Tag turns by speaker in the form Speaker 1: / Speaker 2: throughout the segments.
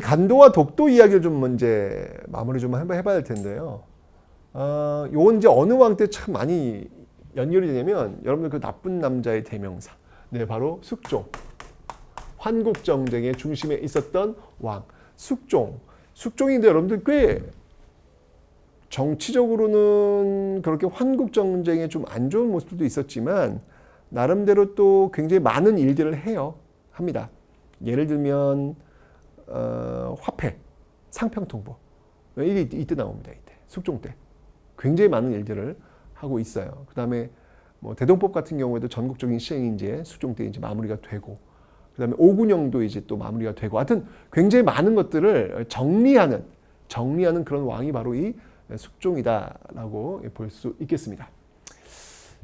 Speaker 1: 이 간도와 독도 이야기를 좀 이제 마무리 좀 해봐야 될 텐데요. 요건 이제 어느 왕 때 참 많이 연결이 되냐면 여러분들 그 나쁜 남자의 대명사. 네, 바로 숙종. 환국정쟁의 중심에 있었던 왕. 숙종. 숙종인데 여러분들 꽤 정치적으로는 그렇게 환국정쟁에 좀 안 좋은 모습들도 있었지만 나름대로 또 굉장히 많은 일들을 합니다. 예를 들면 화폐, 상평통보 이게 이때 나옵니다. 이때 숙종 때 굉장히 많은 일들을 하고 있어요. 그 다음에 뭐 대동법 같은 경우에도 전국적인 시행이 이제 숙종 때 이제 마무리가 되고, 그 다음에 오군영도 이제 또 마무리가 되고, 하여튼 굉장히 많은 것들을 정리하는 그런 왕이 바로 이 숙종이다라고 볼 수 있겠습니다.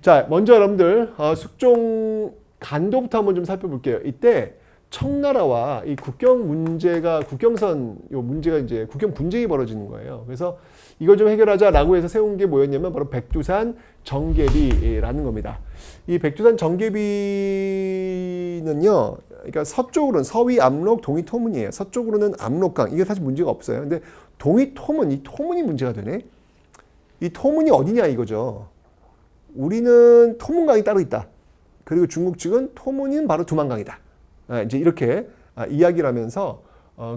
Speaker 1: 자, 먼저 여러분들 숙종 간도부터 한번 좀 살펴볼게요. 이때 청나라와 이 국경선 문제가 이제 국경 분쟁이 벌어지는 거예요. 그래서 이걸 좀 해결하자라고 해서 세운 게 뭐였냐면 바로 백두산 정계비라는 겁니다. 이 백두산 정계비는요, 그러니까 서쪽으로는 서위 압록, 동이 토문이에요. 서쪽으로는 압록강, 이게 사실 문제가 없어요. 근데 동이 토문, 이 토문이 문제가 되네. 이 토문이 어디냐 이거죠. 우리는 토문강이 따로 있다. 그리고 중국 측은 토문은 바로 두만강이다. 이제 이렇게 이야기를 하면서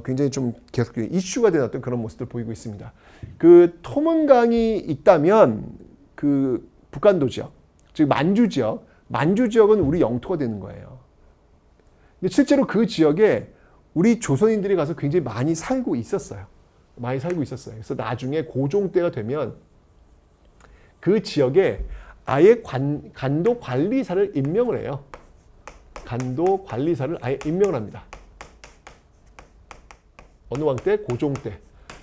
Speaker 1: 굉장히 좀 계속 이슈가 되는 어떤 그런 모습을 보이고 있습니다. 그 토문강이 있다면 그 북간도 지역, 즉 만주 지역은 우리 영토가 되는 거예요. 근데 실제로 그 지역에 우리 조선인들이 가서 굉장히 많이 살고 있었어요. 그래서 나중에 고종 때가 되면 그 지역에 아예 간도 관리사를 임명을 해요. 간도 관리사를 아예 임명을 합니다. 어느 왕 때? 고종 때.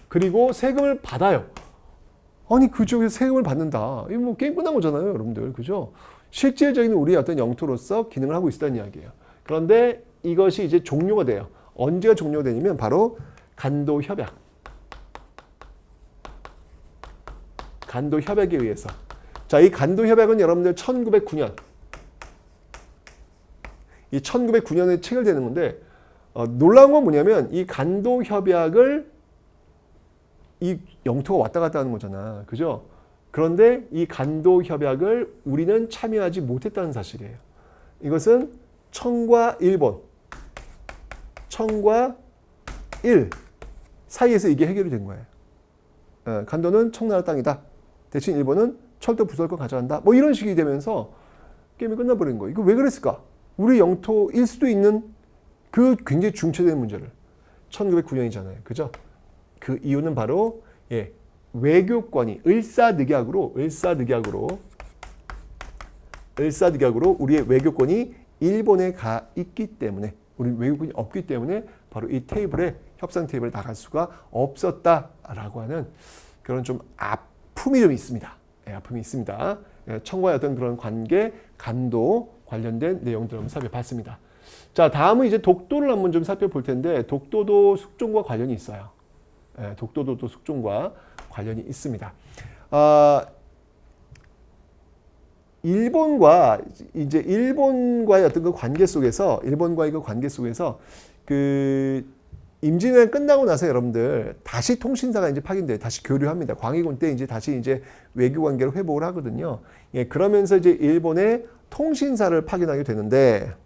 Speaker 1: 그리고 세금을 받아요. 아니, 그 지역에서 세금을 받는다. 이거 뭐 게임 끝난 거잖아요, 여러분들. 그죠? 실질적인 우리의 어떤 영토로서 기능을 하고 있었다는 이야기예요. 그런데 이것이 이제 종료가 돼요. 언제가 종료가 되냐면 바로 간도 협약. 간도 협약에 의해서. 자, 이 간도 협약은 여러분들 1909년. 이 1909년에 체결되는 건데, 놀라운 건 뭐냐면 이 간도 협약을 이 영토가 왔다 갔다 하는 거잖아. 그죠? 그런데 이 간도 협약을 우리는 참여하지 못했다는 사실이에요. 이것은 청과 일본, 청과 일 사이에서 이게 해결이 된 거예요. 간도는 청나라 땅이다. 대신 일본은 철도 부설권 가져간다. 뭐 이런 식이 되면서 게임이 끝나버린 거예요. 이거 왜 그랬을까? 우리 영토일 수도 있는 그 굉장히 중차대한 문제를 1909년이잖아요. 그죠? 그 이유는 바로 외교권이 을사늑약으로 우리의 외교권이 일본에 가 있기 때문에, 우리 외교권이 없기 때문에 바로 이 협상 테이블에 나갈 수가 없었다라고 하는 그런 좀 아픔이 좀 있습니다. 아픔이 있습니다. 청과의 어떤 그런 관계, 간도 관련된 내용들을 한번 살펴봤습니다. 자, 다음은 이제 독도를 한번 좀 살펴볼 텐데, 독도도 숙종과 관련이 있어요. 독도도 또 숙종과 관련이 있습니다. 일본과의 어떤 그 관계 속에서, 그 임진왜란 끝나고 나서 여러분들 다시 통신사가 이제 파견돼요. 다시 교류합니다. 광해군 때 이제 다시 이제 외교 관계를 회복을 하거든요. 그러면서 이제 일본에 통신사를 파견하게 되는데,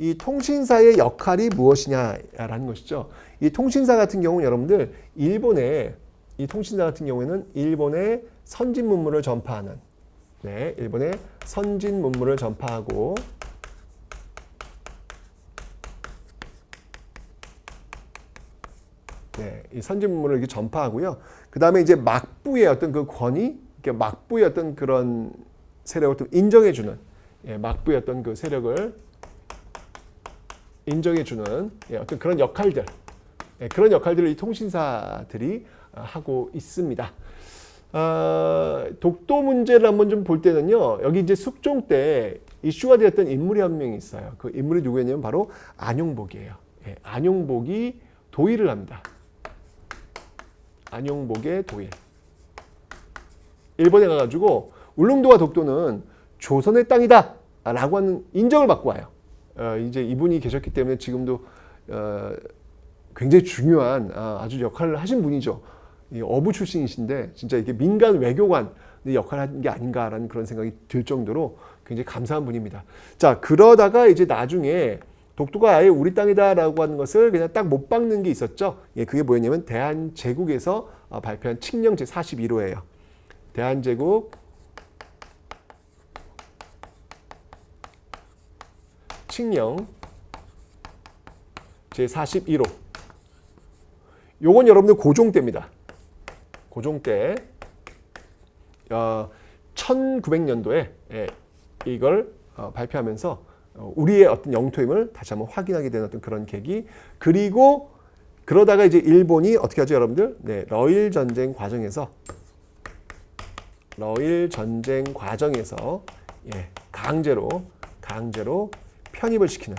Speaker 1: 이 통신사의 역할이 무엇이냐라는 것이죠. 이 통신사 같은 경우는 여러분들 일본의 선진 문물을 전파하는, 일본의 선진 문물을 전파하고, 이 선진 문물을 이렇게 전파하고요. 그 다음에 이제 막부의 어떤 그 권위, 막부의 어떤 그런 세력을 또 인정해주는, 막부의 어떤 그 세력을 인정해주는 어떤 그런 역할들, 그런 역할들을 이 통신사들이 하고 있습니다. 독도 문제를 한번 좀 볼 때는요, 여기 이제 숙종 때 이슈가 되었던 인물이 한 명이 있어요. 그 인물이 누구였냐면 바로 안용복이에요. 안용복이 도의를 합니다. 안용복의 도의. 일본에 가가지고 울릉도와 독도는 조선의 땅이다 라고 하는 인정을 받고 와요. 이제 이분이 계셨기 때문에 지금도 굉장히 중요한 아주 역할을 하신 분이죠. 이 어부 출신이신데 진짜 이게 민간 외교관의 역할을 한 게 아닌가라는 그런 생각이 들 정도로 굉장히 감사한 분입니다. 자, 그러다가 이제 나중에 독도가 아예 우리 땅이다라고 하는 것을 그냥 딱 못 박는 게 있었죠. 예, 그게 뭐였냐면 대한제국에서 발표한 칙령 제41호예요. 대한제국 칙령 제41호. 요건 여러분들 고종 때입니다. 고종 때 1900년도에 이걸 발표하면서 우리의 어떤 영토임을 다시 한번 확인하게 된 어떤 그런 계기. 그리고 그러다가 이제 일본이 어떻게 하죠, 여러분들? 네, 러일 전쟁 과정에서 강제로 편입을 시키는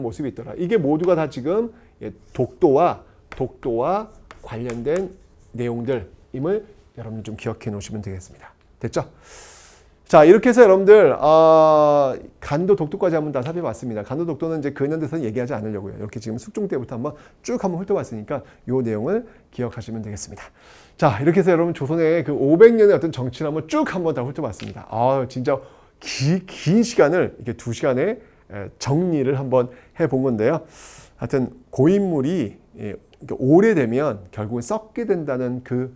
Speaker 1: 모습이 있더라. 이게 모두가 다 지금 독도와 관련된 내용들임을 여러분들 좀 기억해 놓으시면 되겠습니다. 됐죠? 자, 이렇게 해서 여러분들 간도 독도까지 한번 다 살펴봤습니다. 간도 독도는 이제 근현대사는 얘기하지 않으려고요. 이렇게 지금 숙종 때부터 한번 쭉 한번 훑어봤으니까 이 내용을 기억하시면 되겠습니다. 자, 이렇게 해서 여러분 조선의 그 500년의 어떤 정치를 한번 쭉 한번 다 훑어봤습니다. 진짜 긴 시간을 이렇게 2시간에 정리를 한번 해본 건데요. 하여튼 고인물이 오래되면 결국은 썩게 된다는 그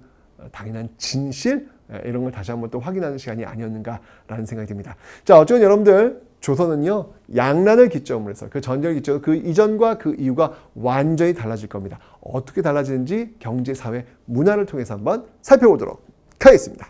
Speaker 1: 당연한 진실, 이런 걸 다시 한번 또 확인하는 시간이 아니었는가라는 생각이 듭니다. 자, 어쨌든 여러분들 조선은요 양란을 기점으로 해서 그 전쟁을 기점으로 그 이전과 그 이후가 완전히 달라질 겁니다. 어떻게 달라지는지 경제, 사회, 문화를 통해서 한번 살펴보도록 하겠습니다.